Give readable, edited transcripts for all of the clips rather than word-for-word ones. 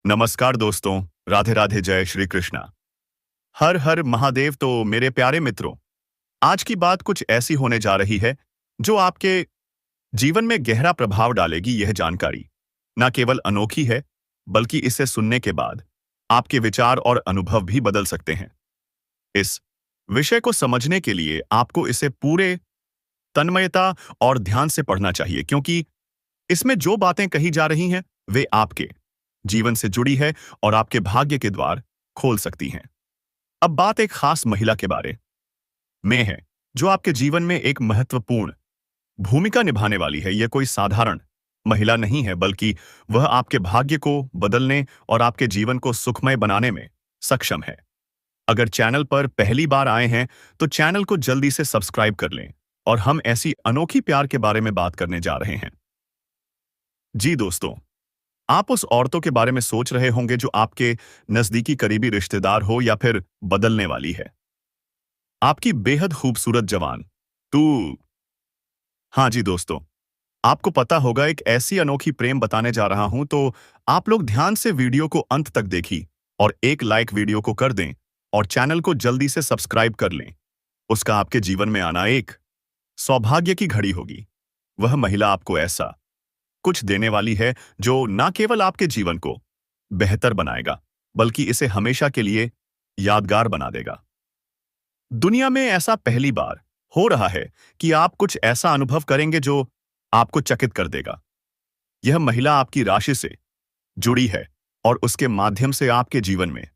नमस्कार दोस्तों, राधे राधे, जय श्री कृष्णा। हर हर महादेव। तो मेरे प्यारे मित्रों, आज की बात कुछ ऐसी होने जा रही है जो आपके जीवन में गहरा प्रभाव डालेगी। यह जानकारी न केवल अनोखी है, बल्कि इसे सुनने के बाद आपके विचार और अनुभव भी बदल सकते हैं। इस विषय को समझने के लिए आपको इसे पूरे तन्मयता और ध्यान से पढ़ना चाहिए, क्योंकि इसमें जो बातें कही जा रही हैं वे आपके जीवन से जुड़ी है और आपके भाग्य के द्वार खोल सकती हैं। अब बात एक खास महिला के बारे में है जो आपके जीवन में एक महत्वपूर्ण भूमिका निभाने वाली है। यह कोई साधारण महिला नहीं है, बल्कि वह आपके भाग्य को बदलने और आपके जीवन को सुखमय बनाने में सक्षम है। अगर चैनल पर पहली बार आए हैं तो चैनल को जल्दी से सब्सक्राइब कर लें, और हम ऐसी अनोखी प्यार के बारे में बात करने जा रहे हैं। जी दोस्तों, आप उस औरतों के बारे में सोच रहे होंगे जो आपके नजदीकी करीबी रिश्तेदार हो या फिर बदलने वाली है। आपकी बेहद खूबसूरत जवान तू। हाँ जी दोस्तों, आपको पता होगा, एक ऐसी अनोखी प्रेम बताने जा रहा हूं, तो आप लोग ध्यान से वीडियो को अंत तक देखिए और एक लाइक वीडियो को कर दें और चैनल को जल्दी से सब्सक्राइब कर लें। उसका आपके जीवन में आना एक सौभाग्य की घड़ी होगी। वह महिला आपको ऐसा कुछ देने वाली है जो न केवल आपके जीवन को बेहतर बनाएगा, बल्कि इसे हमेशा के लिए यादगार बना देगा। दुनिया में ऐसा पहली बार हो रहा है कि आप कुछ ऐसा अनुभव करेंगे जो आपको चकित कर देगा। यह महिला आपकी राशि से जुड़ी है और उसके माध्यम से आपके जीवन में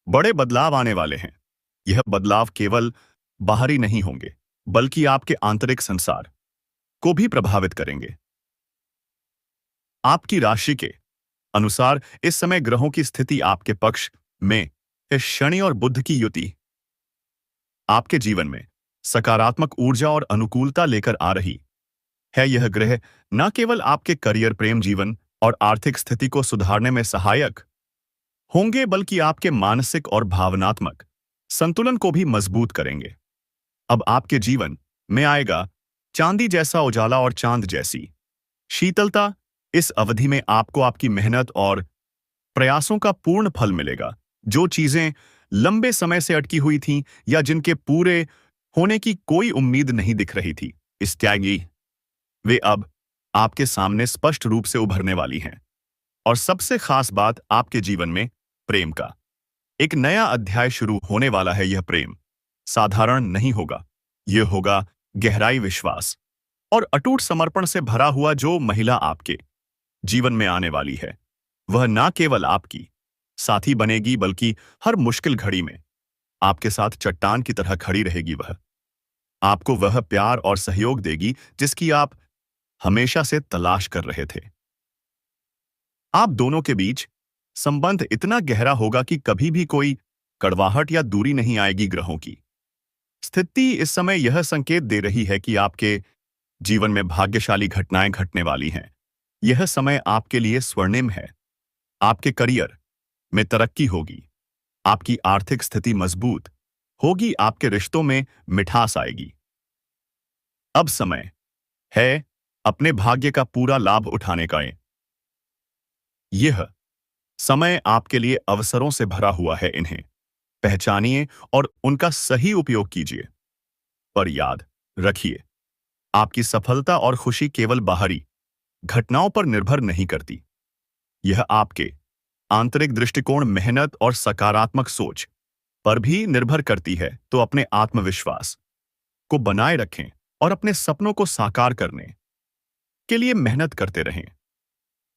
बड़े बदलाव आने वाले हैं। यह बदलाव केवल बाहरी नहीं होंगे, बल्कि आपके आंतरिक संसार को भी प्रभावित करेंगे। आपकी राशि के अनुसार इस समय ग्रहों की स्थिति आपके पक्ष में है। शनि और बुध की युति आपके जीवन में सकारात्मक ऊर्जा और अनुकूलता लेकर आ रही है। यह ग्रह न केवल आपके करियर, प्रेम जीवन और आर्थिक स्थिति को सुधारने में सहायक होंगे, बल्कि आपके मानसिक और भावनात्मक संतुलन को भी मजबूत करेंगे। अब आपके जीवन में आएगा चांदी जैसा उजाला और चांद जैसी शीतलता। इस अवधि में आपको आपकी मेहनत और प्रयासों का पूर्ण फल मिलेगा। जो चीजें लंबे समय से अटकी हुई थीं या जिनके पूरे होने की कोई उम्मीद नहीं दिख रही थी, इस त्यागी वे अब आपके सामने स्पष्ट रूप से उभरने वाली हैं। और सबसे खास बात, आपके जीवन में प्रेम का एक नया अध्याय शुरू होने वाला है। यह प्रेम साधारण नहीं होगा, यह होगा गहराई, विश्वास और अटूट समर्पण से भरा हुआ। जो महिला आपके जीवन में आने वाली है, वह ना केवल आपकी साथी बनेगी, बल्कि हर मुश्किल घड़ी में आपके साथ चट्टान की तरह खड़ी रहेगी। वह आपको वह प्यार और सहयोग देगी जिसकी आप हमेशा से तलाश कर रहे थे। आप दोनों के बीच संबंध इतना गहरा होगा कि कभी भी कोई कड़वाहट या दूरी नहीं आएगी। ग्रहों की स्थिति इस समय यह संकेत दे रही है कि आपके जीवन में भाग्यशाली घटनाएं घटने वाली हैं। यह समय आपके लिए स्वर्णिम है। आपके करियर में तरक्की होगी, आपकी आर्थिक स्थिति मजबूत होगी, आपके रिश्तों में मिठास आएगी। अब समय है अपने भाग्य का पूरा लाभ उठाने का। यह समय आपके लिए अवसरों से भरा हुआ है। इन्हें पहचानिए और उनका सही उपयोग कीजिए। पर याद रखिए, आपकी सफलता और खुशी केवल बाहरी घटनाओं पर निर्भर नहीं करती। यह आपके आंतरिक दृष्टिकोण, मेहनत और सकारात्मक सोच पर भी निर्भर करती है। तो अपने आत्मविश्वास को बनाए रखें और अपने सपनों को साकार करने के लिए मेहनत करते रहें।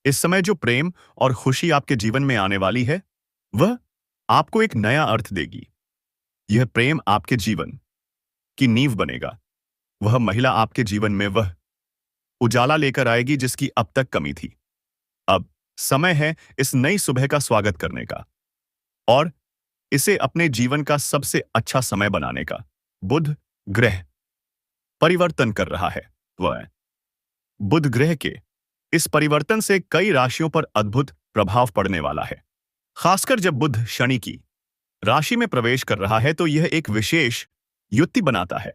इस समय जो प्रेम और खुशी आपके जीवन में आने वाली है, वह आपको एक नया अर्थ देगी। यह प्रेम आपके जीवन की नींव बनेगा। वह महिला आपके जीवन में वह उजाला लेकर आएगी जिसकी अब तक कमी थी। अब समय है इस नई सुबह का स्वागत करने का और इसे अपने जीवन का सबसे अच्छा समय बनाने का। बुध ग्रह परिवर्तन कर रहा है। वह बुध ग्रह के इस परिवर्तन से कई राशियों पर अद्भुत प्रभाव पड़ने वाला है। खासकर जब बुध शनि की राशि में प्रवेश कर रहा है तो यह एक विशेष युति बनाता है।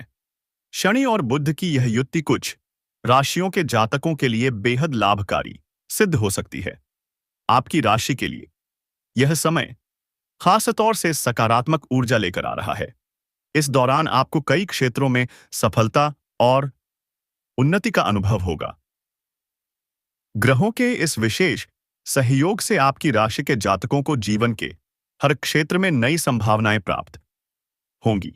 शनि और बुध की यह युति कुछ राशियों के जातकों के लिए बेहद लाभकारी सिद्ध हो सकती है। आपकी राशि के लिए यह समय खास तौर से सकारात्मक ऊर्जा लेकर आ रहा है। इस दौरान आपको कई क्षेत्रों में सफलता और उन्नति का अनुभव होगा। ग्रहों के इस विशेष सहयोग से आपकी राशि के जातकों को जीवन के हर क्षेत्र में नई संभावनाएं प्राप्त होंगी।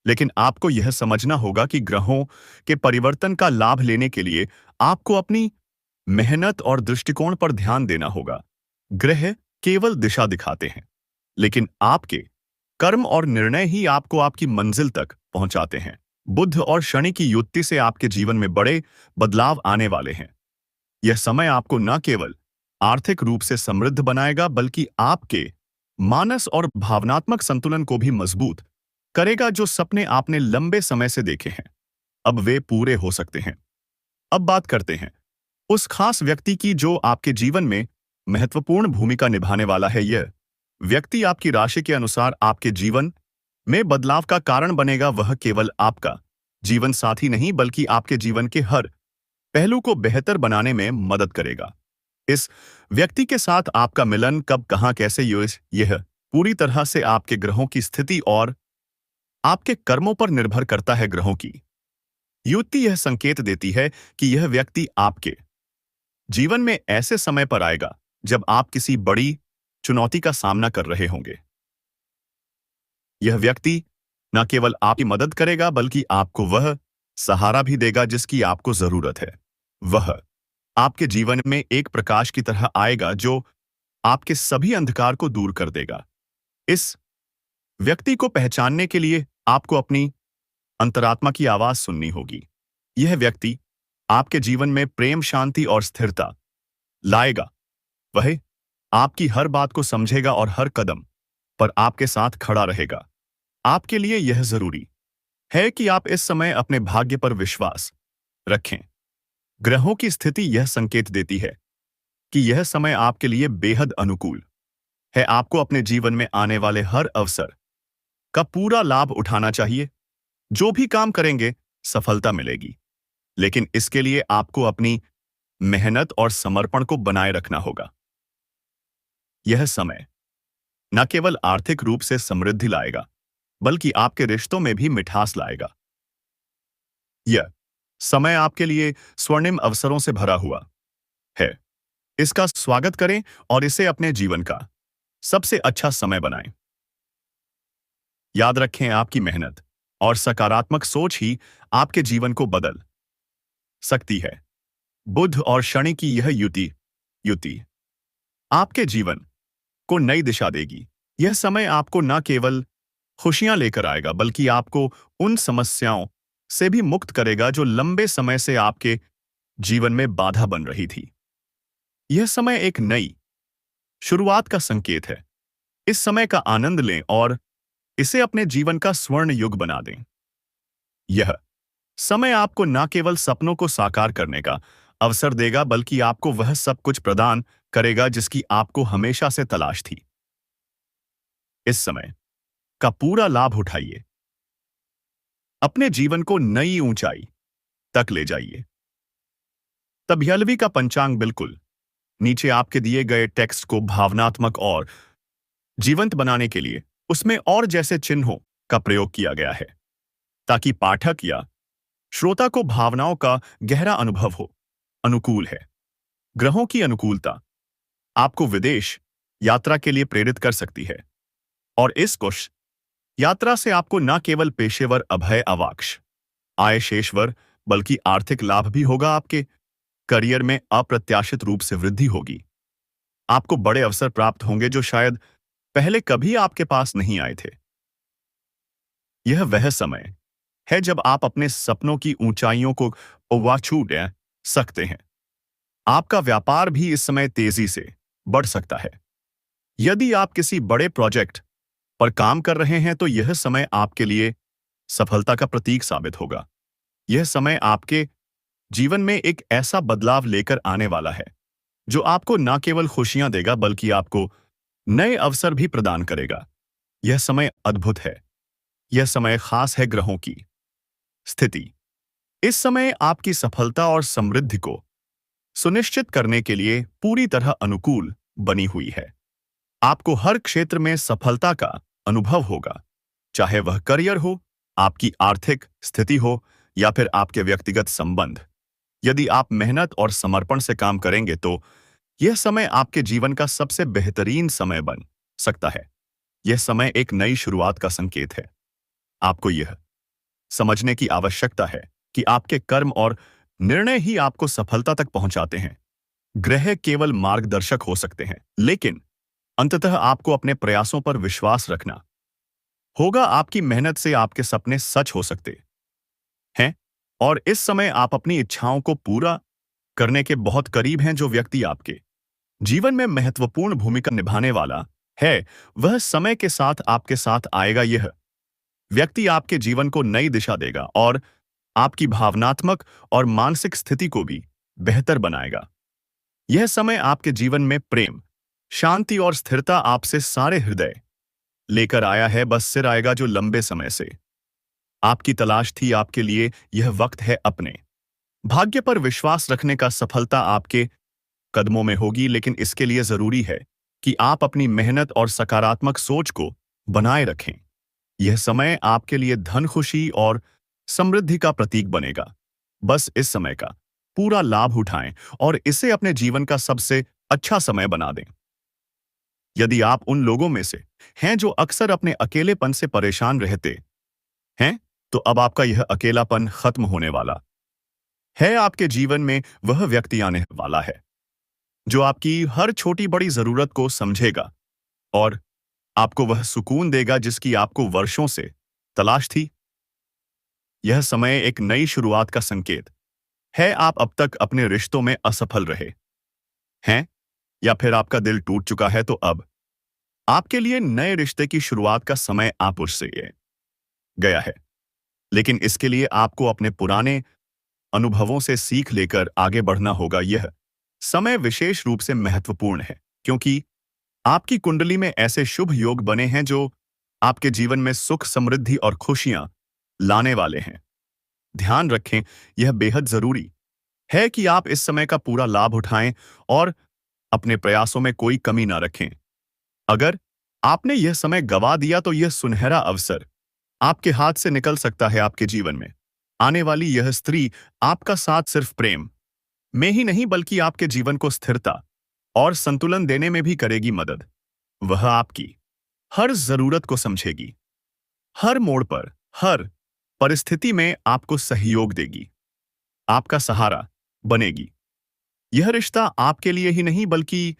लेकिन आपको यह समझना होगा कि ग्रहों के परिवर्तन का लाभ लेने के लिए आपको अपनी मेहनत और दृष्टिकोण पर ध्यान देना होगा। ग्रह केवल दिशा दिखाते हैं, लेकिन आपके कर्म और निर्णय ही आपको आपकी मंजिल तक पहुंचाते हैं। बुध और शनि की युति से आपके जीवन में बड़े बदलाव आने वाले हैं। यह समय आपको न केवल आर्थिक रूप से समृद्ध बनाएगा, बल्कि आपके मानस और भावनात्मक संतुलन को भी मजबूत करेगा। जो सपने आपने लंबे समय से देखे हैं, अब वे पूरे हो सकते हैं। अब बात करते हैं उस खास व्यक्ति की जो आपके जीवन में महत्वपूर्ण भूमिका निभाने वाला है। यह व्यक्ति आपकी राशि के अनुसार आपके जीवन में बदलाव का कारण बनेगा। वह केवल आपका जीवन साथी नहीं, बल्कि आपके जीवन के हर पहलू को बेहतर बनाने में मदद करेगा। इस व्यक्ति के साथ आपका मिलन कब, कहां, कैसे, यह पूरी तरह से आपके ग्रहों की स्थिति और आपके कर्मों पर निर्भर करता है। ग्रहों की युति यह संकेत देती है कि यह व्यक्ति आपके जीवन में ऐसे समय पर आएगा जब आप किसी बड़ी चुनौती का सामना कर रहे होंगे। यह व्यक्ति न केवल आपकी मदद करेगा, बल्कि आपको वह सहारा भी देगा जिसकी आपको जरूरत है। वह आपके जीवन में एक प्रकाश की तरह आएगा जो आपके सभी अंधकार को दूर कर देगा। इस व्यक्ति को पहचानने के लिए आपको अपनी अंतरात्मा की आवाज सुननी होगी। यह व्यक्ति आपके जीवन में प्रेम, शांति और स्थिरता लाएगा। वह आपकी हर बात को समझेगा और हर कदम पर आपके साथ खड़ा रहेगा। आपके लिए यह जरूरी है कि आप इस समय अपने भाग्य पर विश्वास रखें। ग्रहों की स्थिति यह संकेत देती है कि यह समय आपके लिए बेहद अनुकूल है। आपको अपने जीवन में आने वाले हर अवसर का पूरा लाभ उठाना चाहिए। जो भी काम करेंगे, सफलता मिलेगी, लेकिन इसके लिए आपको अपनी मेहनत और समर्पण को बनाए रखना होगा। यह समय न केवल आर्थिक रूप से समृद्धि लाएगा, बल्कि आपके रिश्तों में भी मिठास लाएगा। यह समय आपके लिए स्वर्णिम अवसरों से भरा हुआ है। इसका स्वागत करें और इसे अपने जीवन का सबसे अच्छा समय बनाएं। याद रखें, आपकी मेहनत और सकारात्मक सोच ही आपके जीवन को बदल सकती है। बुध और शनि की यह युति आपके जीवन को नई दिशा देगी। यह समय आपको न केवल खुशियां लेकर आएगा, बल्कि आपको उन समस्याओं से भी मुक्त करेगा जो लंबे समय से आपके जीवन में बाधा बन रही थी। यह समय एक नई शुरुआत का संकेत है। इस समय का आनंद लें और इसे अपने जीवन का स्वर्ण युग बना दें। यह समय आपको न केवल सपनों को साकार करने का अवसर देगा, बल्कि आपको वह सब कुछ प्रदान करेगा जिसकी आपको हमेशा से तलाश थी। इस समय का पूरा लाभ उठाइए। अपने जीवन को नई ऊंचाई तक ले जाइए। तब 11वीं का पंचांग बिल्कुल नीचे आपके दिए गए टेक्स्ट को भावनात्मक और जीवंत बनाने के लिए उसमें और जैसे चिन्हों का प्रयोग किया गया है, ताकि पाठक या श्रोता को भावनाओं का गहरा अनुभव हो। अनुकूल है। ग्रहों की अनुकूलता आपको विदेश यात्रा के लिए प्रेरित कर सकती है, और इस कुश यात्रा से आपको न केवल पेशेवर अभय अवाक्ष आय शेषवर, बल्कि आर्थिक लाभ भी होगा। आपके करियर में अप्रत्याशित रूप से वृद्धि होगी। आपको बड़े अवसर प्राप्त होंगे जो शायद पहले कभी आपके पास नहीं आए थे। यह वह समय है जब आप अपने सपनों की ऊंचाइयों को छू सकते हैं। आपका व्यापार भी इस समय तेजी से बढ़ सकता है। यदि आप किसी बड़े प्रोजेक्ट पर काम कर रहे हैं, तो यह समय आपके लिए सफलता का प्रतीक साबित होगा। यह समय आपके जीवन में एक ऐसा बदलाव लेकर आने वाला है जो आपको न केवल खुशियां देगा, बल्कि आपको नए अवसर भी प्रदान करेगा। यह समय अद्भुत है। यह समय खास है। ग्रहों की स्थिति इस समय आपकी सफलता और समृद्धि को सुनिश्चित करने के लिए पूरी तरह अनुकूल बनी हुई है। आपको हर क्षेत्र में सफलता का अनुभव होगा, चाहे वह करियर हो, आपकी आर्थिक स्थिति हो या फिर आपके व्यक्तिगत संबंध। यदि आप मेहनत और समर्पण से काम करेंगे तो यह समय आपके जीवन का सबसे बेहतरीन समय बन सकता है। यह समय एक नई शुरुआत का संकेत है। आपको यह समझने की आवश्यकता है कि आपके कर्म और निर्णय ही आपको सफलता तक पहुंचाते हैं। ग्रह केवल मार्गदर्शक हो सकते हैं, लेकिन अंततः आपको अपने प्रयासों पर विश्वास रखना होगा। आपकी मेहनत से आपके सपने सच हो सकते हैं और इस समय आप अपनी इच्छाओं को पूरा करने के बहुत करीब हैं। जो व्यक्ति आपके जीवन में महत्वपूर्ण भूमिका निभाने वाला है, वह समय के साथ आपके साथ आएगा। यह व्यक्ति आपके जीवन को नई दिशा देगा और आपकी भावनात्मक और मानसिक स्थिति को भी बेहतर बनाएगा। यह समय आपके जीवन में प्रेम, शांति और स्थिरता आपसे सारे हृदय लेकर आया है। बस सिर आएगा जो लंबे समय से आपकी तलाश थी। आपके लिए यह वक्त है अपने भाग्य पर विश्वास रखने का। सफलता आपके कदमों में होगी, लेकिन इसके लिए जरूरी है कि आप अपनी मेहनत और सकारात्मक सोच को बनाए रखें। यह समय आपके लिए धन, खुशी और समृद्धि का प्रतीक बनेगा। बस इस समय का पूरा लाभ उठाएं और इसे अपने जीवन का सबसे अच्छा समय बना दें। यदि आप उन लोगों में से हैं जो अक्सर अपने अकेलेपन से परेशान रहते हैं, तो अब आपका यह अकेलापन खत्म होने वाला है। आपके जीवन में वह व्यक्ति आने वाला है जो आपकी हर छोटी बड़ी जरूरत को समझेगा और आपको वह सुकून देगा जिसकी आपको वर्षों से तलाश थी। यह समय एक नई शुरुआत का संकेत है। आप अब तक अपने रिश्तों में असफल रहे हैं या फिर आपका दिल टूट चुका है, तो अब आपके लिए नए रिश्ते की शुरुआत का समय आप उससे गया है। लेकिन इसके लिए आपको अपने पुराने अनुभवों से सीख लेकर आगे बढ़ना होगा। यह समय विशेष रूप से महत्वपूर्ण है क्योंकि आपकी कुंडली में ऐसे शुभ योग बने हैं जो आपके जीवन में सुख, समृद्धि और खुशियां लाने वाले हैं। ध्यान रखें, यह बेहद जरूरी है कि आप इस समय का पूरा लाभ उठाएं और अपने प्रयासों में कोई कमी ना रखें। अगर आपने यह समय गवा दिया तो यह सुनहरा अवसर आपके हाथ से निकल सकता है। आपके जीवन में आने वाली यह स्त्री आपका साथ सिर्फ प्रेम में ही नहीं बल्कि आपके जीवन को स्थिरता और संतुलन देने में भी करेगी मदद। वह आपकी हर जरूरत को समझेगी, हर मोड़ पर, हर परिस्थिति में आपको सहयोग देगी, आपका सहारा बनेगी। यह रिश्ता आपके लिए ही नहीं बल्कि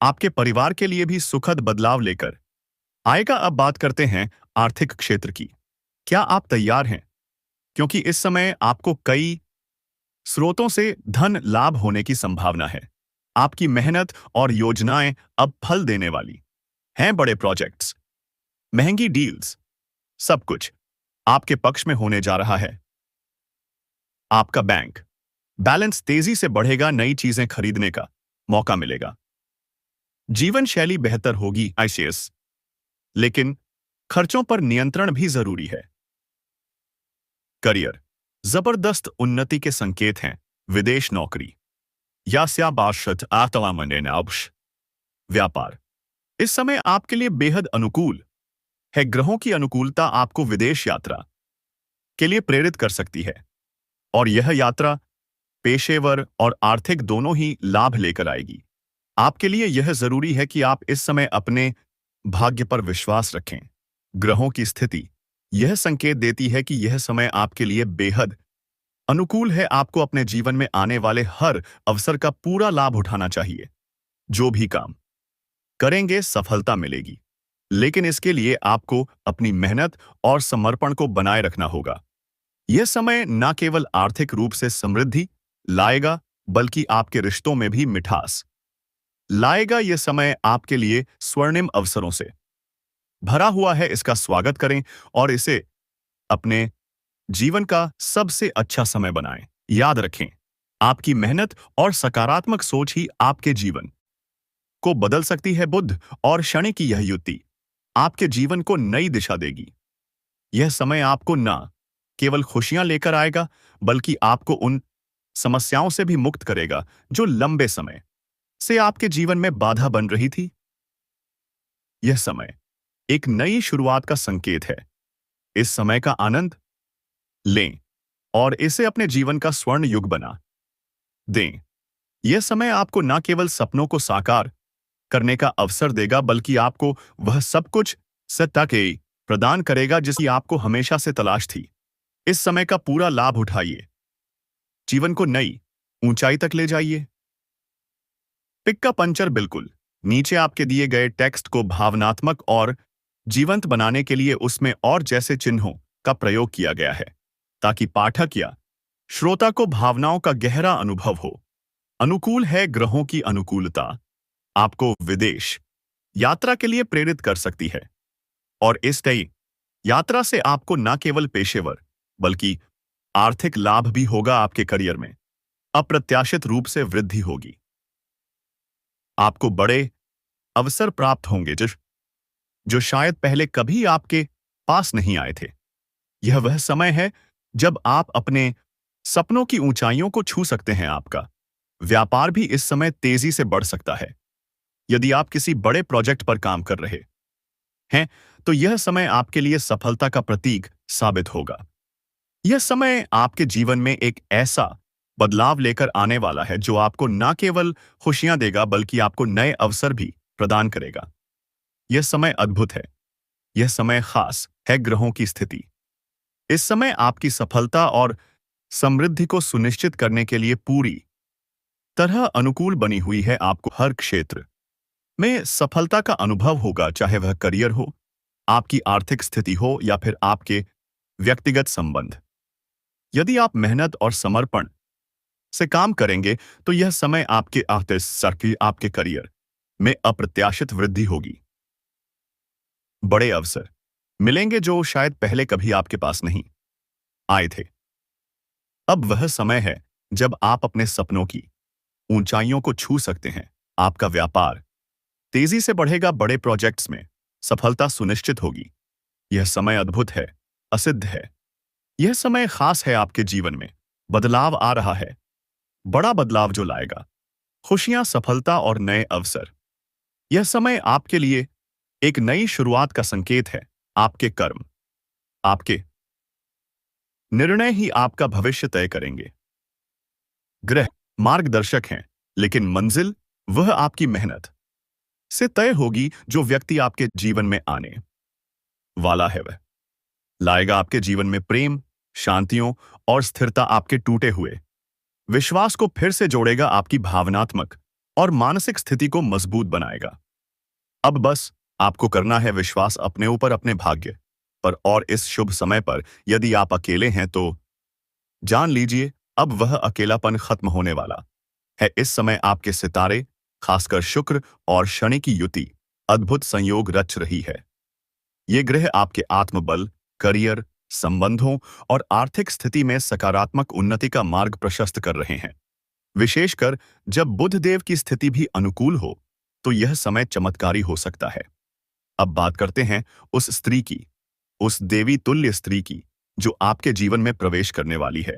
आपके परिवार के लिए भी सुखद बदलाव लेकर आएगा। अब बात करते हैं आर्थिक क्षेत्र की। क्या आप तैयार हैं? क्योंकि इस समय आपको कई स्रोतों से धन लाभ होने की संभावना है। आपकी मेहनत और योजनाएं अब फल देने वाली हैं। बड़े प्रोजेक्ट्स, महंगी डील्स, सब कुछ आपके पक्ष में होने जा रहा है। आपका बैंक बैलेंस तेजी से बढ़ेगा, नई चीजें खरीदने का मौका मिलेगा, जीवन शैली बेहतर होगी। आईसीएस, लेकिन खर्चों पर नियंत्रण भी जरूरी है। करियर जबरदस्त उन्नति के संकेत हैं। विदेश नौकरी या स्याबाशत आतवामनेनाउश व्यापार इस समय आपके लिए बेहद अनुकूल है। ग्रहों की अनुकूलता आपको विदेश यात्रा के लिए प्रेरित कर सकती है और यह यात्रा पेशेवर और आर्थिक दोनों ही लाभ लेकर आएगी। आपके लिए यह जरूरी है कि आप इस समय अपने भाग्य पर विश्वास रखें। ग्रहों की स्थिति यह संकेत देती है कि यह समय आपके लिए बेहद अनुकूल है। आपको अपने जीवन में आने वाले हर अवसर का पूरा लाभ उठाना चाहिए। जो भी काम करेंगे सफलता मिलेगी, लेकिन इसके लिए आपको अपनी मेहनत और समर्पण को बनाए रखना होगा। यह समय न केवल आर्थिक रूप से समृद्धि लाएगा बल्कि आपके रिश्तों में भी मिठास लाएगा। यह समय आपके लिए स्वर्णिम अवसरों से भरा हुआ है। इसका स्वागत करें और इसे अपने जीवन का सबसे अच्छा समय बनाएं। याद रखें, आपकी मेहनत और सकारात्मक सोच ही आपके जीवन को बदल सकती है। बुध और शनि की यह युति आपके जीवन को नई दिशा देगी। यह समय आपको न केवल खुशियां लेकर आएगा बल्कि आपको उन समस्याओं से भी मुक्त करेगा जो लंबे समय से आपके जीवन में बाधा बन रही थी। यह समय एक नई शुरुआत का संकेत है। इस समय का आनंद लें और इसे अपने जीवन का स्वर्ण युग बना दें। यह समय आपको न केवल सपनों को साकार करने का अवसर देगा, बल्कि आपको वह सब कुछ सत्ता के प्रदान करेगा जिसकी आपको हमेशा से तलाश थी। इस समय का पूरा लाभ उठाइए। जीवन को नई ऊंचाई तक ले जाइए। पिक का पंचर बिल्कुल नीचे आपके दिए गए टेक्स्ट को भावनात्मक और जीवंत बनाने के लिए उसमें और जैसे चिन्हों का प्रयोग किया गया है, ताकि पाठक या श्रोता को भावनाओं का गहरा अनुभव हो। अनुकूल है। ग्रहों की अनुकूलता आपको विदेश यात्रा के लिए प्रेरित कर सकती है, और इस नई यात्रा से आपको न केवल पेशेवर बल्कि आर्थिक लाभ भी होगा। आपके करियर में अप्रत्याशित रूप से वृद्धि होगी। आपको बड़े अवसर प्राप्त होंगे जो शायद पहले कभी आपके पास नहीं आए थे। यह वह समय है जब आप अपने सपनों की ऊंचाइयों को छू सकते हैं। आपका व्यापार भी इस समय तेजी से बढ़ सकता है। यदि आप किसी बड़े प्रोजेक्ट पर काम कर रहे हैं, तो यह समय आपके लिए सफलता का प्रतीक साबित होगा। यह समय आपके जीवन में एक ऐसा बदलाव लेकर आने वाला है जो आपको न केवल खुशियां देगा, बल्कि आपको नए अवसर भी प्रदान करेगा। यह समय अद्भुत है। यह समय खास है। ग्रहों की स्थिति इस समय आपकी सफलता और समृद्धि को सुनिश्चित करने के लिए पूरी तरह अनुकूल बनी हुई है। आपको हर क्षेत्र में सफलता का अनुभव होगा, चाहे वह करियर हो, आपकी आर्थिक स्थिति हो या फिर आपके व्यक्तिगत संबंध। यदि आप मेहनत और समर्पण से काम करेंगे, तो यह समय आपके करियर में अप्रत्याशित वृद्धि होगी। बड़े अवसर मिलेंगे जो शायद पहले कभी आपके पास नहीं आए थे। अब वह समय है जब आप अपने सपनों की ऊंचाइयों को छू सकते हैं। आपका व्यापार तेजी से बढ़ेगा। बड़े प्रोजेक्ट्स में सफलता सुनिश्चित होगी। यह समय अद्भुत है, असिद्ध है। यह समय खास है। आपके जीवन में बदलाव आ रहा है, बड़ा बदलाव जो लाएगा खुशियां, सफलता और नए अवसर। यह समय आपके लिए एक नई शुरुआत का संकेत है। आपके कर्म, आपके निर्णय ही आपका भविष्य तय करेंगे। ग्रह मार्गदर्शक हैं, लेकिन मंजिल वह आपकी मेहनत से तय होगी। जो व्यक्ति आपके जीवन में आने वाला है, वह लाएगा आपके जीवन में प्रेम, शांतियों और स्थिरता। आपके टूटे हुए विश्वास को फिर से जोड़ेगा, आपकी भावनात्मक और मानसिक स्थिति को मजबूत बनाएगा। अब बस आपको करना है विश्वास अपने ऊपर, अपने भाग्य पर। और इस शुभ समय पर यदि आप अकेले हैं, तो जान लीजिए अब वह अकेलापन खत्म होने वाला है। इस समय आपके सितारे, खासकर शुक्र और शनि की युति अद्भुत संयोग रच रही है। ये ग्रह आपके आत्मबल, करियर, संबंधों और आर्थिक स्थिति में सकारात्मक उन्नति का मार्ग प्रशस्त कर रहे हैं। विशेषकर जब बुध देव की स्थिति भी अनुकूल हो, तो यह समय चमत्कारी हो सकता है। अब बात करते हैं उस स्त्री की, उस देवी तुल्य स्त्री की जो आपके जीवन में प्रवेश करने वाली है।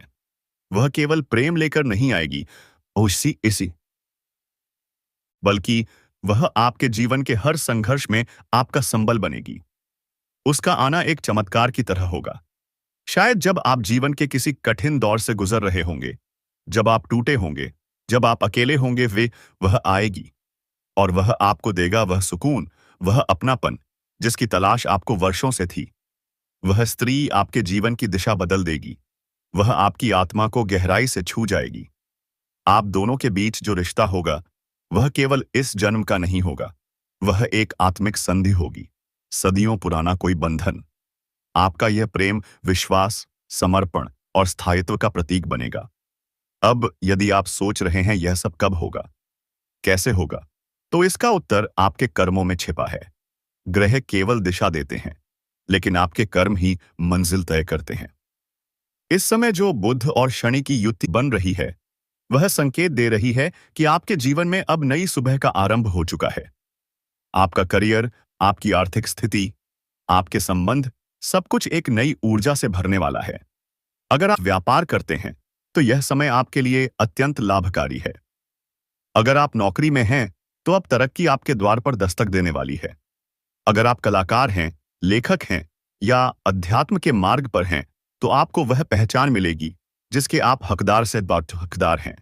वह केवल प्रेम लेकर नहीं आएगी इसी बल्कि वह आपके जीवन के हर संघर्ष में आपका संबल बनेगी। उसका आना एक चमत्कार की तरह होगा। शायद जब आप जीवन के किसी कठिन दौर से गुजर रहे होंगे, जब आप टूटे होंगे, जब आप अकेले होंगे, वह आएगी और वह आपको देगा वह सुकून, वह अपनापन जिसकी तलाश आपको वर्षों से थी। वह स्त्री आपके जीवन की दिशा बदल देगी। वह आपकी आत्मा को गहराई से छू जाएगी। आप दोनों के बीच जो रिश्ता होगा, वह केवल इस जन्म का नहीं होगा। वह एक आत्मिक संधि होगी, सदियों पुराना कोई बंधन। आपका यह प्रेम, विश्वास, समर्पण और स्थायित्व का प्रतीक बनेगा। अब यदि आप सोच रहे हैं यह सब कब होगा, कैसे होगा, तो इसका उत्तर आपके कर्मों में छिपा है। ग्रह केवल दिशा देते हैं, लेकिन आपके कर्म ही मंजिल तय करते हैं। इस समय जो बुध और शनि की युति बन रही है, वह संकेत दे रही है कि आपके जीवन में अब नई सुबह का आरंभ हो चुका है। आपका करियर, आपकी आर्थिक स्थिति, आपके संबंध, सब कुछ एक नई ऊर्जा से भरने वाला है। अगर आप व्यापार करते हैं, तो यह समय आपके लिए अत्यंत लाभकारी है। अगर आप नौकरी में हैं, तो अब तरक्की आपके द्वार पर दस्तक देने वाली है। अगर आप कलाकार हैं, लेखक हैं या अध्यात्म के मार्ग पर हैं, तो आपको वह पहचान मिलेगी जिसके आप हकदार से हकदार हैं।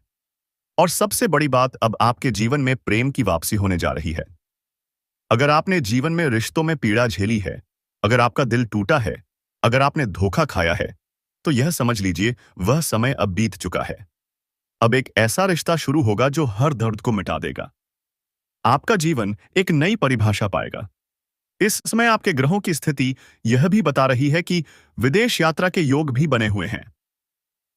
और सबसे बड़ी बात, अब आपके जीवन में प्रेम की वापसी होने जा रही है। अगर आपने जीवन में रिश्तों में पीड़ा झेली है, अगर आपका दिल टूटा है, अगर आपने धोखा खाया है, तो यह समझ लीजिए वह समय अब बीत चुका है। अब एक ऐसा रिश्ता शुरू होगा जो हर दर्द को मिटा देगा। आपका जीवन एक नई परिभाषा पाएगा। इस समय आपके ग्रहों की स्थिति यह भी बता रही है कि विदेश यात्रा के योग भी बने हुए हैं।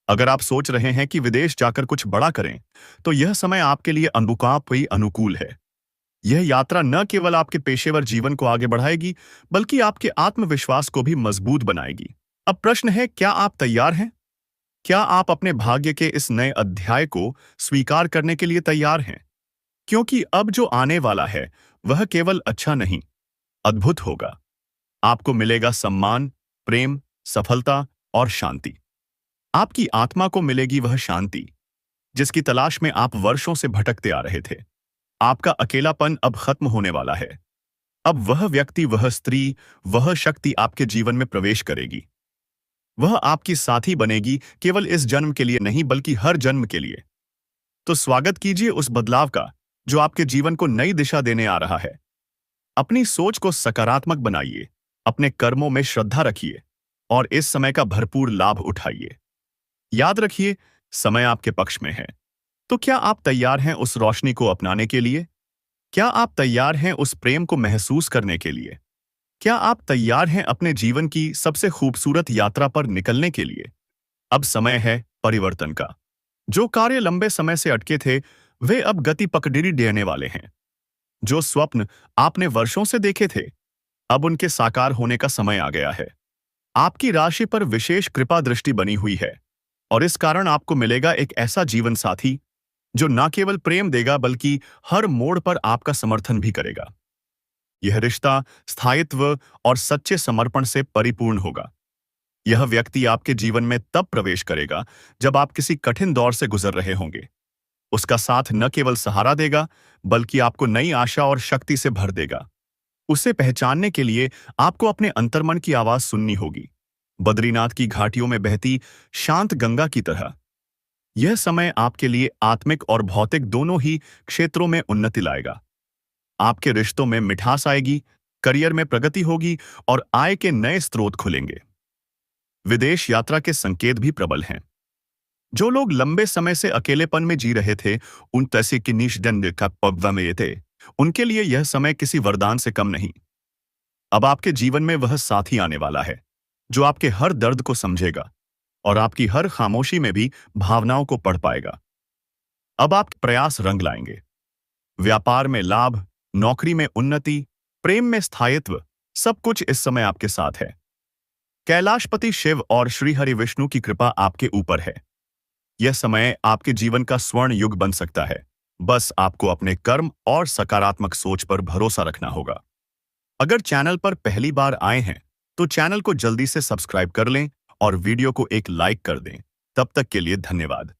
अगर आप सोच रहे हैं कि विदेश जाकर कुछ बड़ा करें, तो यह समय आपके लिए अनुकूल है। यह यात्रा न केवल आपके पेशेवर जीवन को आगे बढ़ाएगी, बल्कि आपके आत्मविश्वास को भी मजबूत बनाएगी। अब प्रश्न है, क्या आप तैयार हैं? क्या आप अपने भाग्य के इस नए अध्याय को स्वीकार करने के लिए तैयार हैं? क्योंकि अब जो आने वाला है, वह केवल अच्छा नहीं, अद्भुत होगा। आपको मिलेगा सम्मान, प्रेम, सफलता और शांति। आपकी आत्मा को मिलेगी वह शांति जिसकी तलाश में आप वर्षों से भटकते आ रहे थे। आपका अकेलापन अब खत्म होने वाला है। अब वह व्यक्ति, वह स्त्री, वह शक्ति आपके जीवन में प्रवेश करेगी। वह आपकी साथी बनेगी, केवल इस जन्म के लिए नहीं, बल्कि हर जन्म के लिए। तो स्वागत कीजिए उस बदलाव का जो आपके जीवन को नई दिशा देने आ रहा है। अपनी सोच को सकारात्मक बनाइए, अपने कर्मों में श्रद्धा रखिए और इस समय का भरपूर लाभ उठाइए। याद रखिए, समय आपके पक्ष में है। तो क्या आप तैयार हैं उस रोशनी को अपनाने के लिए? क्या आप तैयार हैं उस प्रेम को महसूस करने के लिए? क्या आप तैयार हैं अपने जीवन की सबसे खूबसूरत यात्रा पर निकलने के लिए? अब समय है परिवर्तन का। जो कार्य लंबे समय से अटके थे, वे अब गति पकड़ी देने वाले हैं। जो स्वप्न आपने वर्षों से देखे थे, अब उनके साकार होने का समय आ गया है। आपकी राशि पर विशेष कृपा दृष्टि बनी हुई है और इस कारण आपको मिलेगा एक ऐसा जीवन साथी जो न केवल प्रेम देगा, बल्कि हर मोड़ पर आपका समर्थन भी करेगा। यह रिश्ता स्थायित्व और सच्चे समर्पण से परिपूर्ण होगा। यह व्यक्ति आपके जीवन में तब प्रवेश करेगा जब आप किसी कठिन दौर से गुजर रहे होंगे। उसका साथ न केवल सहारा देगा, बल्कि आपको नई आशा और शक्ति से भर देगा। उसे पहचानने के लिए आपको अपने अंतर्मन की आवाज सुननी होगी, बद्रीनाथ की घाटियों में बहती शांत गंगा की तरह। यह समय आपके लिए आत्मिक और भौतिक दोनों ही क्षेत्रों में उन्नति लाएगा। आपके रिश्तों में मिठास आएगी, करियर में प्रगति होगी और आय के नए स्रोत खुलेंगे। विदेश यात्रा के संकेत भी प्रबल हैं। जो लोग लंबे समय से अकेलेपन में जी रहे थे, उन तैसे की निष्दंड का पब्वा में थे, उनके लिए यह समय किसी वरदान से कम नहीं। अब आपके जीवन में वह साथी आने वाला है जो आपके हर दर्द को समझेगा और आपकी हर खामोशी में भी भावनाओं को पढ़ पाएगा। अब आपके प्रयास रंग लाएंगे। व्यापार में लाभ, नौकरी में उन्नति, प्रेम में स्थायित्व, सब कुछ इस समय आपके साथ है। कैलाशपति शिव और श्री हरि विष्णु की कृपा आपके ऊपर है। यह समय आपके जीवन का स्वर्ण युग बन सकता है। बस आपको अपने कर्म और सकारात्मक सोच पर भरोसा रखना होगा। अगर चैनल पर पहली बार आए हैं, तो चैनल को जल्दी से सब्सक्राइब कर लें और वीडियो को एक लाइक कर दें। तब तक के लिए धन्यवाद।